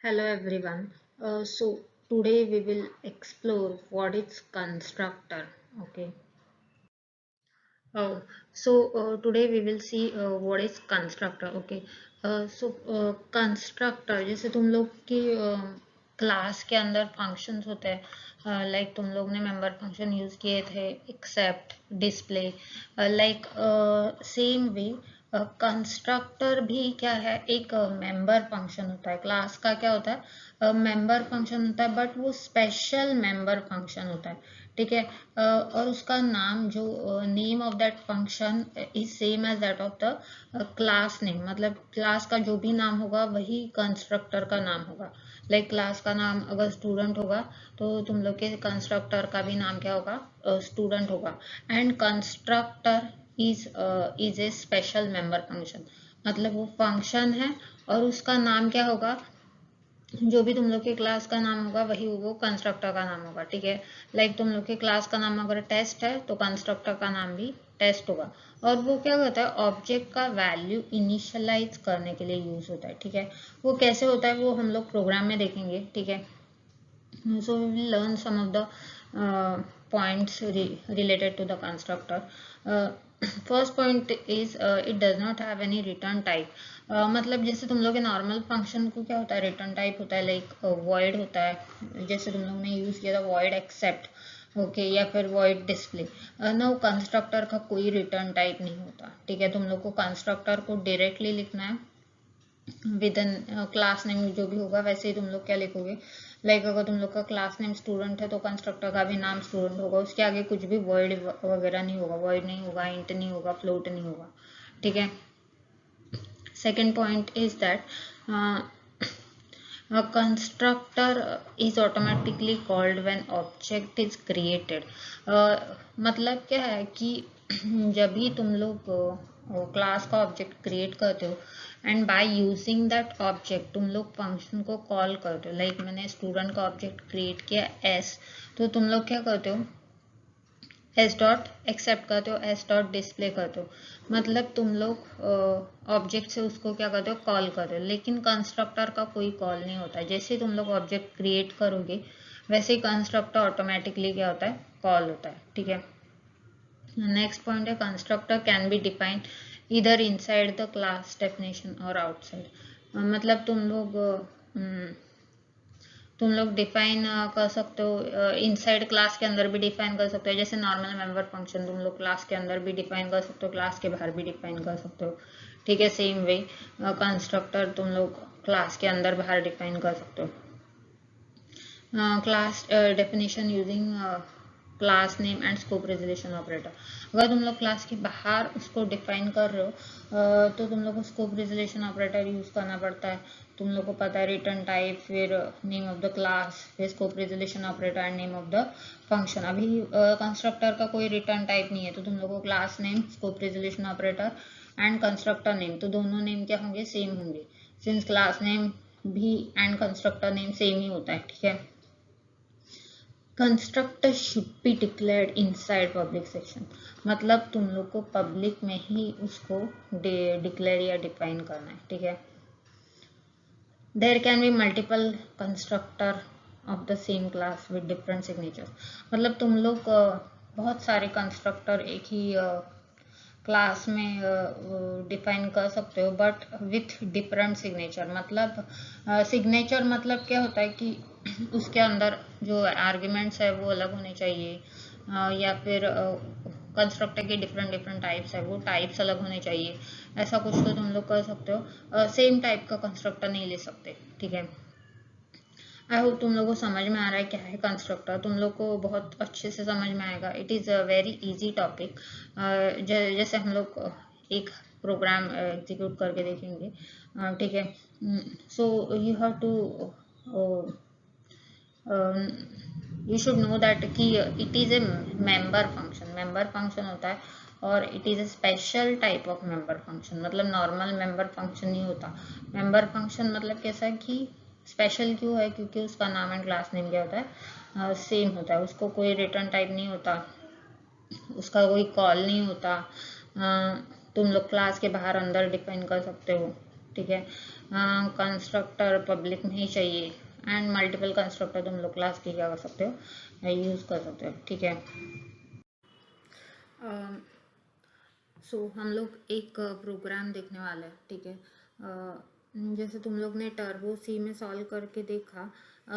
Hello everyone. So today we will explore what is constructor. Okay. Today we will see what is constructor. Okay. Constructor जैसे तुम लोग की class के अंदर functions होते हैं लाइक तुम लोग ने मेंबर फंक्शन यूज किए थे accept display like same way constructor भी क्या है एक मेंबर फंक्शन होता है क्लास का क्या होता है मेंबर फंक्शन होता है बट वो स्पेशल मेंबर फंक्शन होता है ठीक है और उसका नाम जो name of that function is same as that of the class name मतलब क्लास का जो भी नाम होगा वही कंस्ट्रक्टर का नाम होगा लाइक क्लास का नाम अगर स्टूडेंट होगा तो तुम लोग के कंस्ट्रक्टर का भी नाम क्या होगा स्टूडेंट होगा and constructor is a special member function मतलब वो फंक्शन है और उसका नाम क्या होगा जो भी तुम लोग के क्लास का नाम होगा वही वो कंस्ट्रक्टर का नाम होगा ठीक है लाइक तुम लोग के क्लास का नाम अगर टेस्ट है तो कंस्ट्रक्टर का नाम भी टेस्ट होगा और वो क्या होता है ऑब्जेक्ट का वैल्यू इनिशियलाइज करने के लिए यूज होता है ठीक है वो कैसे होता है वो हम लोग प्रोग्राम में देखेंगे ठीक है so we will learn some of the points related to the constructor first point is it does not have any return type मतलब जैसे तुम लोग के नॉर्मल फंक्शन को क्या होता है रिटर्न टाइप होता है लाइक void होता है जैसे तुम लोग ने यूज किया था void एक्सेप्ट ओके या फिर void डिस्प्ले ना कंस्ट्रक्टर का कोई रिटर्न टाइप नहीं होता ठीक है तुम लोग को कंस्ट्रक्टर को डायरेक्टली लिखना है विद इन क्लास नेम जो भी होगा वैसे ही तुम लोग क्या लिखोगे लाइक अगर तुम लोग का क्लास नेम स्टूडेंट है तो कंस्ट्रक्टर का भी नाम स्टूडेंट होगा उसके आगे कुछ भी वर्ड वगैरह नहीं होगा वर्ड नहीं होगा इंट नहीं होगा फ्लोट नहीं होगा ठीक है second point is that a constructor is automatically called when object is created मतलब क्या है कि जब भी तुम लोग क्लास का ऑब्जेक्ट क्रिएट करते हो and by using that object तुम लोग फंक्शन को कॉल करते हो लाइक मैंने स्टूडेंट का ऑब्जेक्ट क्रिएट किया एस तो तुम लोग क्या करते हो एस डॉट एक्सेप्ट करते हो एस डॉट डिस्प्ले करते हो मतलब तुम लोग ऑब्जेक्ट से उसको क्या करते हो कॉल करते हो लेकिन कंस्ट्रक्टर का कोई कॉल नहीं होता जैसे तुम लोग ऑब्जेक्ट क्रिएट करोगे वैसे ही कंस्ट्रक्टर ऑटोमेटिकली क्या होता है कॉल होता है ठीक है नेक्स्ट पॉइंट है कंस्ट्रक्टर कैन बी डिफाइंड इधर इनसाइड द क्लास डेफिनेशन और आउटसाइड मतलब तुम लोग डिफाइन कर सकते हो इनसाइड क्लास के अंदर भी डिफाइन कर सकते हो जैसे नॉर्मल मेंबर फंक्शन तुम लोग क्लास के अंदर भी डिफाइन कर सकते हो क्लास के बाहर भी डिफाइन कर सकते हो ठीक है सेम वे कंस्ट्रक्टर तुम लोग क्लास के अंदर बाहर डिफाइन कर सकते हो class definition using class name and scope resolution operator अगर तुम लोग क्लास के बाहर उसको डिफाइन कर रहे हो तो तुम लोग को स्कोप रेजोल्यूशन ऑपरेटर यूज करना पड़ता है तुम लोग को पता है रिटर्न टाइप फिर नेम ऑफ द क्लास फिर scope resolution operator and name of the function अभी कंस्ट्रक्टर का कोई रिटर्न टाइप नहीं है तो तुम लोग को class name scope resolution operator and constructor name तो दोनों नेम क्या होंगे सेम होंगे सिंस क्लास नेम भी एंड कंस्ट्रक्टर नेम सेम ही होता है ठीक है constructor should be declared inside public section मतलब तुम लोग को पब्लिक में ही उसको डिक्लेयर या डिफाइन करना है ठीक है there can be multiple constructor of the same class with different signature मतलब तुम लोग बहुत सारे कंस्ट्रक्टर एक ही क्लास में डिफाइन कर सकते हो बट विथ डिफरेंट सिग्नेचर मतलब सिग्नेचर मतलब क्या होता है कि उसके अंदर जो आर्ग्यूमेंट्स है वो अलग होने चाहिए या फिर कंस्ट्रक्टर के डिफरेंट डिफरेंट टाइप्स है वो टाइप्स अलग होने चाहिए ऐसा कुछ तो तुम लोग कर सकते हो सेम टाइप का कंस्ट्रक्टर नहीं ले सकते ठीक है आई होप तुम लोग को समझ में आ रहा है क्या है कंस्ट्रक्टर तुम लोग को बहुत अच्छे से समझ में आएगा it is a very easy topic जैसे हम लोग एक प्रोग्राम एग्जीक्यूट करके देखेंगे ठीक है so you have to you should know that कि it is a member function होता है और it is a special type of member function मतलब नॉर्मल मेंबर फंक्शन नहीं होता मेंबर फंक्शन मतलब कैसा कि स्पेशल क्यों है क्योंकि उसका नाम एंड क्लास नेम क्या होता है सेम होता है उसको कोई रिटर्न टाइप नहीं होता उसका कोई कॉल नहीं होता तुम लोग क्लास के बाहर अंदर डिफाइन कर सकते हो ठीक है कंस्ट्रक्टर पब्लिक में ही चाहिए, एंड मल्टीपल कंस्ट्रक्टर तुम लोग क्लास की क्या कर सकते हो, यूज़ कर सकते हो, ठीक है। सो हम लोग एक प्रोग्राम देखने वाले हैं, ठीक है। जैसे तुम लोग ने टर्बो सी में सॉल्व करके देखा,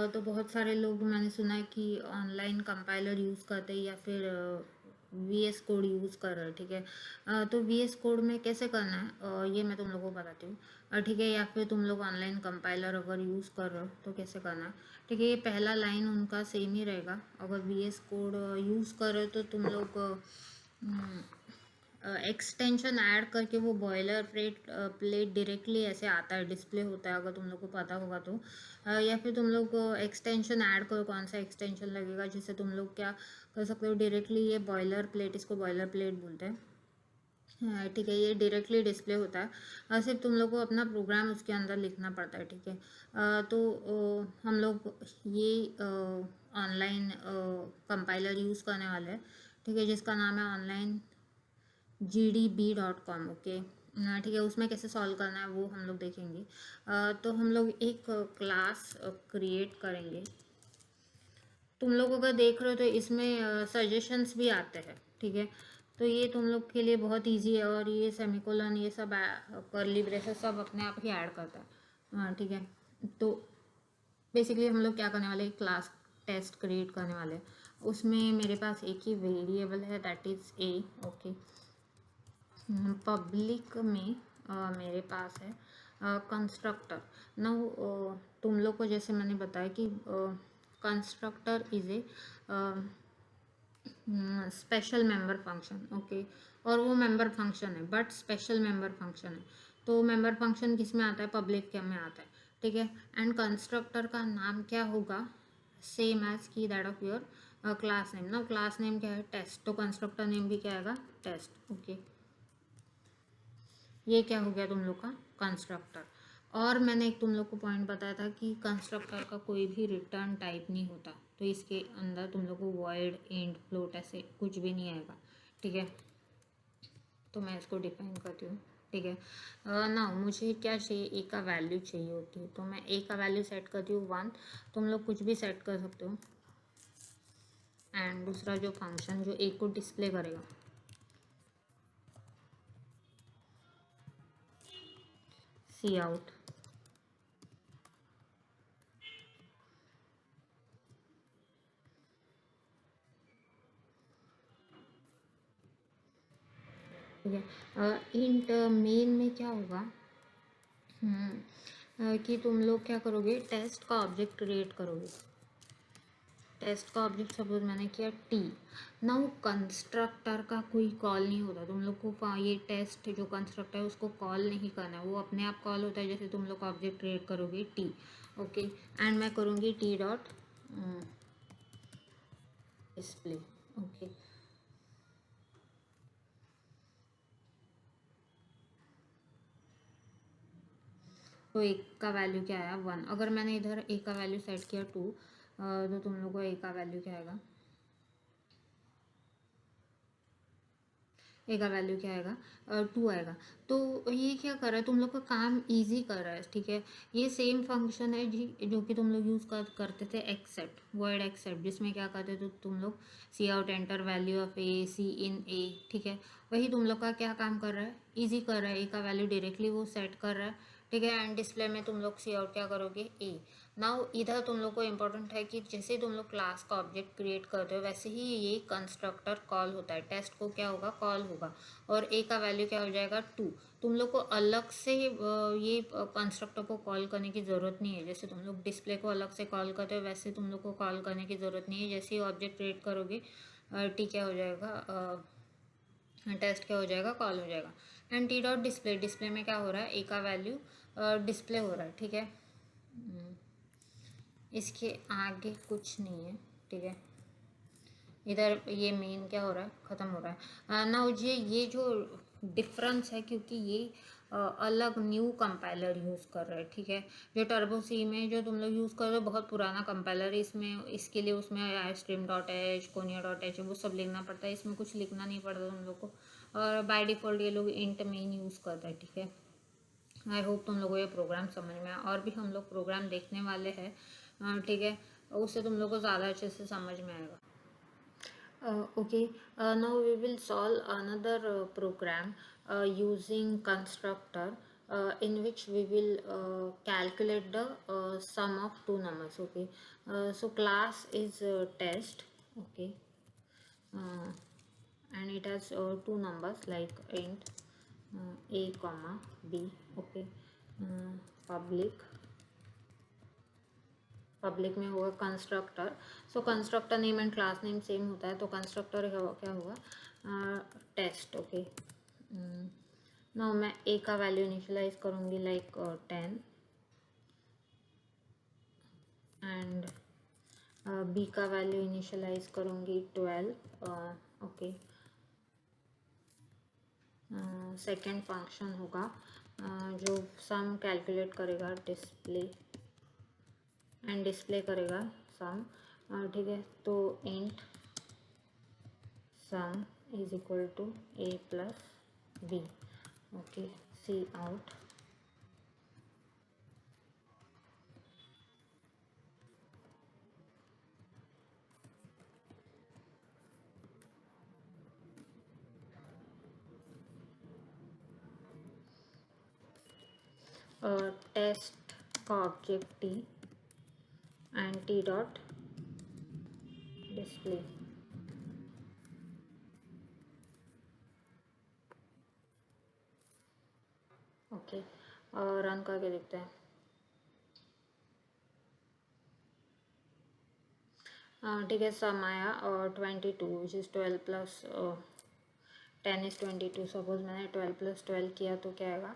तो बहुत सारे लोग मैंने सुना है कि ऑनलाइन कंपाइलर यूज़ करते हैं या फिर वीएस कोड यूज़ कर रहे हैं, ठीक है। तो वीएस कोड में कैसे करना है, ये मैं तुम लोगों को बताती हूँ, ठीक है। या फिर तुम लोग ऑनलाइन कंपाइलर अगर यूज़ कर रहे हो तो कैसे करना है, ठीक है। ये पहला लाइन उनका सेम ही रहेगा। अगर वीएस कोड यूज़ कर रहे हो तो तुम लोग एक्सटेंशन ऐड करके वो बॉयलर प्लेट डायरेक्टली ऐसे आता है, डिस्प्ले होता है, अगर तुम लोग को पता होगा तो। या फिर तुम लोग एक्सटेंशन ऐड करो, कौन सा एक्सटेंशन लगेगा जिससे तुम लोग क्या कर सकते हो, डायरेक्टली ये बॉयलर प्लेट, इसको बॉयलर प्लेट बोलते हैं, ठीक है। ये डायरेक्टली डिस्प्ले होता है, सिर्फ तुम लोग को अपना प्रोग्राम उसके अंदर लिखना पड़ता है, ठीक है। तो हम लोग ये ऑनलाइन कंपाइलर यूज़ करने वाले हैं, ठीक है, जिसका नाम है ऑनलाइन gdb.com, ओके, ठीक है। उसमें कैसे सॉल्व करना है वो हम लोग देखेंगे। तो हम लोग एक क्लास क्रिएट करेंगे। तुम लोग अगर देख रहे हो तो इसमें सजेशंस भी आते हैं, ठीक है। तो ये तुम लोग के लिए बहुत इजी है, और ये सेमीकोलन ये सब कर्ली ब्रेसेस सब अपने आप ही ऐड करता है, ठीक है। तो बेसिकली हम लोग क्या करने वाले, एक क्लास टेस्ट क्रिएट करने वाले हैं। उसमें मेरे पास एक ही वेरिएबल है, that is a, okay. Public में मेरे पास है कंस्ट्रक्टर। नाउ तुम लोग को जैसे मैंने बताया कि constructor is a special member function, okay. और वो मेंबर फंक्शन है, बट स्पेशल मेंबर फंक्शन है। तो मेंबर फंक्शन किस में आता है, पब्लिक के में आता है, ठीक है। एंड कंस्ट्रक्टर का नाम क्या होगा, सेम एज की that of your class name. ना क्लास नेम क्या है, टेस्ट, तो कंस्ट्रक्टर नेम भी क्या आएगा, टेस्ट, ओके। ये क्या हो गया तुम लोग का कंस्ट्रक्टर। और मैंने एक तुम लोग को पॉइंट बताया था कि कंस्ट्रक्टर का कोई भी रिटर्न टाइप नहीं होता, तो इसके अंदर तुम लोग को वॉइड, इंट, फ्लोट ऐसे कुछ भी नहीं आएगा, ठीक है। तो मैं इसको डिफाइन करती हूँ, ठीक है। ना मुझे क्या चाहिए, ए का वैल्यू चाहिए होती है, तो मैं ए का वैल्यू सेट करती हूँ 1। तुम लोग कुछ भी सेट कर सकते हो। एंड दूसरा जो फंक्शन जो ए को डिस्प्ले करेगा, सी आउट, ठीक है। इंट मेन में क्या होगा, कि तुम लोग क्या करोगे, टेस्ट का ऑब्जेक्ट क्रिएट करोगे। टेस्ट का ऑब्जेक्ट सपोज मैंने किया टी। नाउ कंस्ट्रक्टर का कोई कॉल नहीं होता, तुम लोग को ये टेस्ट जो कंस्ट्रक्टर है उसको कॉल नहीं करना है, वो अपने आप कॉल होता है जैसे तुम लोग ऑब्जेक्ट क्रिएट करोगे टी, ओके। एंड मैं करूँगी टी डॉट डिस्प्ले, ओके। तो एक का वैल्यू क्या आया 1। अगर मैंने इधर ए का वैल्यू सेट किया 2, तो तुम लोग को ए का वैल्यू क्या आएगा, ए का वैल्यू क्या आएगा, 2 आएगा। तो ये क्या कर रहा है, तुम लोग का काम इजी कर रहा है, ठीक है। ये सेम फंक्शन है जी जो कि तुम लोग यूज़ करते थे एक्सेप्ट, वर्ड एक्सेप्ट, जिसमें क्या करते थे तुम लोग, सी आउट एंटर वैल्यू ऑफ ए, सी इन ए, ठीक है। वही तुम लोग का क्या काम कर रहा है, ईजी कर रहा है, ए का वैल्यू डायरेक्टली वो सेट कर रहा है, ठीक है। एंड डिस्प्ले में तुम लोग सी आउट क्या करोगे, ए। नाउ इधर तुम लोग को इम्पोर्टेंट है कि जैसे तुम लोग क्लास का ऑब्जेक्ट क्रिएट करते हो वैसे ही ये कंस्ट्रक्टर कॉल होता है, टेस्ट को क्या होगा, कॉल होगा, और ए का वैल्यू क्या हो जाएगा 2। तुम लोग को अलग से ये कंस्ट्रक्टर को कॉल करने की ज़रूरत नहीं है, जैसे तुम लोग डिस्प्ले को अलग से कॉल करते हो वैसे तुम लोग को कॉल करने की ज़रूरत नहीं है। जैसे ही ऑब्जेक्ट क्रिएट करोगे टी क्या हो जाएगा, टेस्ट क्या हो जाएगा, कॉल हो जाएगा। And T dot display, display में क्या हो रहा है, ए का वैल्यू डिस्प्ले हो रहा है, ठीक है। इसके आगे कुछ नहीं है, ठीक है। इधर ये मेन क्या हो रहा है, ख़त्म हो रहा है ना। ये जो डिफरेंस है क्योंकि ये अलग न्यू कंपाइलर यूज़ कर रहे हैं, ठीक है। जो टर्बो सी में जो तुम लोग यूज़ कर रहे हो बहुत पुराना कंपाइलर है, इसमें इसके लिए उसमें स्ट्रीम डॉट एच, कोनिया डॉट एच वो सब लिखना पड़ता है, इसमें कुछ लिखना नहीं पड़ता तुम लोग को, और बाय डिफ़ॉल्ट ये लोग इंट मेन यूज़ करता है, ठीक है। आई होप तुम लोगों को ये प्रोग्राम समझ में आया, और भी हम लोग प्रोग्राम देखने वाले हैं, ठीक है, उससे तुम लोग को ज़्यादा अच्छे से समझ में आएगा. Okay, now we will solve another program using constructor in which we will calculate the sum of two numbers. Okay, so class is test. Okay, uh, and it has two numbers like int a comma b. Okay, public public में होगा constructor. So constructor name and class name same होता है, तो constructor क्या होगा, test. Okay, now मैं A का value initialise करूँगी लाइक 10 एंड बी का वैल्यू इनिशियलाइज करूँगी 12. ओके, सेकेंड फंक्शन होगा जो सम कैलकुलेट करेगा डिस्प्ले एंड डिस्प्ले करेगा सम. ठीक है, तो int sum is equal to A plus B. Okay, C out. Test का object T and T dot display. Okay, run करके देखते हैं. ठीक है, सम आया 22 which is 12 plus 10 is 22. Suppose मैंने 12 प्लस 12 किया तो क्या आएगा,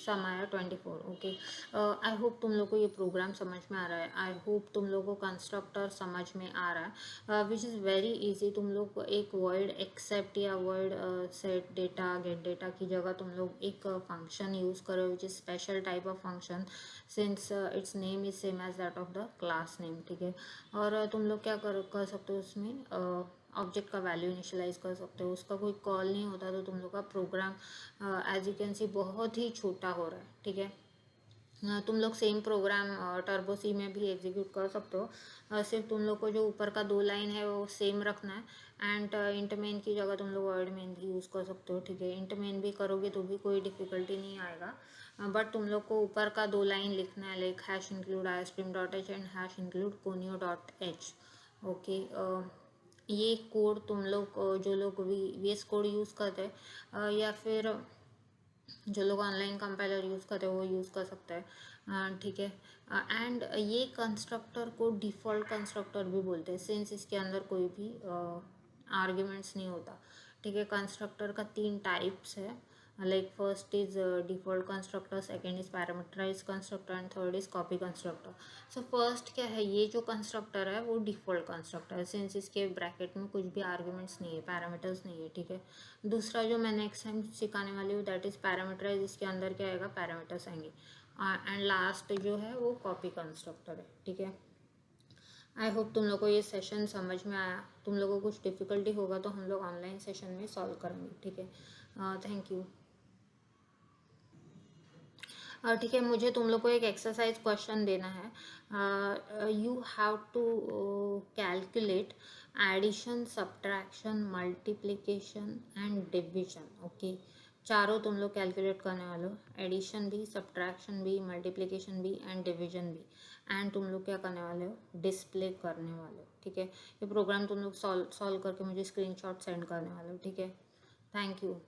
सम आया 24. ओके, आई होप तुम लोग को ये प्रोग्राम समझ में आ रहा है. आई होप तुम लोग को कंस्ट्रक्टर समझ में आ रहा है, विच इज़ वेरी इजी. तुम लोग एक वर्ड एक्सेप्ट या void set data get data की जगह तुम लोग एक फंक्शन यूज़ करो which is special type of function since its name is same as that of the class name. ठीक है, और तुम लोग क्या कर सकते हो उसमें, ऑब्जेक्ट का वैल्यू इनिशियलाइज कर सकते हो. उसका कोई कॉल नहीं होता, तो तुम लोग का program as you can see बहुत ही छोटा हो रहा है. ठीक है, तुम लोग सेम प्रोग्राम टर्बो सी में भी एग्जीक्यूट कर सकते हो. सिर्फ तुम लोग को जो ऊपर का 2 लाइन है वो सेम रखना है. एंड इंट मेन की जगह तुम लोग वर्ड मेन भी यूज़ कर सकते हो. ठीक है, इंट मेन भी करोगे तो भी कोई डिफ़िकल्टी नहीं आएगा, बट तुम लोग को ऊपर का 2 लाइन लिखना है like hash include ice cream dot H and hash include conio dot H. Okay, ये कोड तुम लोग जो लोग वी एस कोड यूज़ करते हैं या फिर जो लोग ऑनलाइन कंपाइलर यूज़ करते हैं वो यूज़ कर सकते हैं. ठीक है, एंड ये कंस्ट्रक्टर को डिफ़ॉल्ट कंस्ट्रक्टर भी बोलते हैं सिंस इसके अंदर कोई भी आर्ग्यूमेंट्स नहीं होता. ठीक है, कंस्ट्रक्टर का 3 टाइप्स है, like first is default constructor, second is parameterize constructor and third is copy constructor. So first क्या है, ये जो कंस्ट्रक्टर है वो डिफ़ॉल्ट कंस्ट्रक्टर है सिंस इसके ब्रैकेट में कुछ भी आर्ग्यूमेंट्स नहीं है, पैरामीटर्स नहीं है. ठीक है, दूसरा जो मैं नेक्स्ट टाइम सिखाने वाली हूँ दैट इज़ पैरामीटराइज. इसके अंदर क्या आएगा, पैरामीटर्स आएंगे. एंड लास्ट जो है वो कॉपी कंस्ट्रक्टर है. ठीक है, आई होप तुम लोग को ये सेशन समझ में आया. तुम लोगों को कुछ डिफ़िकल्टी होगा तो हम लोग ऑनलाइन सेशन में सॉल्व करेंगे. ठीक है, थैंक यू. ठीक है, मुझे तुम लोग को एक एक्सरसाइज क्वेश्चन देना है. You have to calculate addition, subtraction, multiplication and division. Okay, चारों तुम लोग कैलकुलेट करने वाले हो, एडिशन भी, सब्ट्रैक्शन भी, मल्टीप्लिकेशन भी एंड डिवीजन भी. एंड तुम लोग क्या करने वाले हो, डिस्प्ले करने वाले हो. ठीक है, ये प्रोग्राम तुम लोग सॉल्व करके मुझे स्क्रीनशॉट सेंड करने वाले हो. ठीक है, थैंक यू.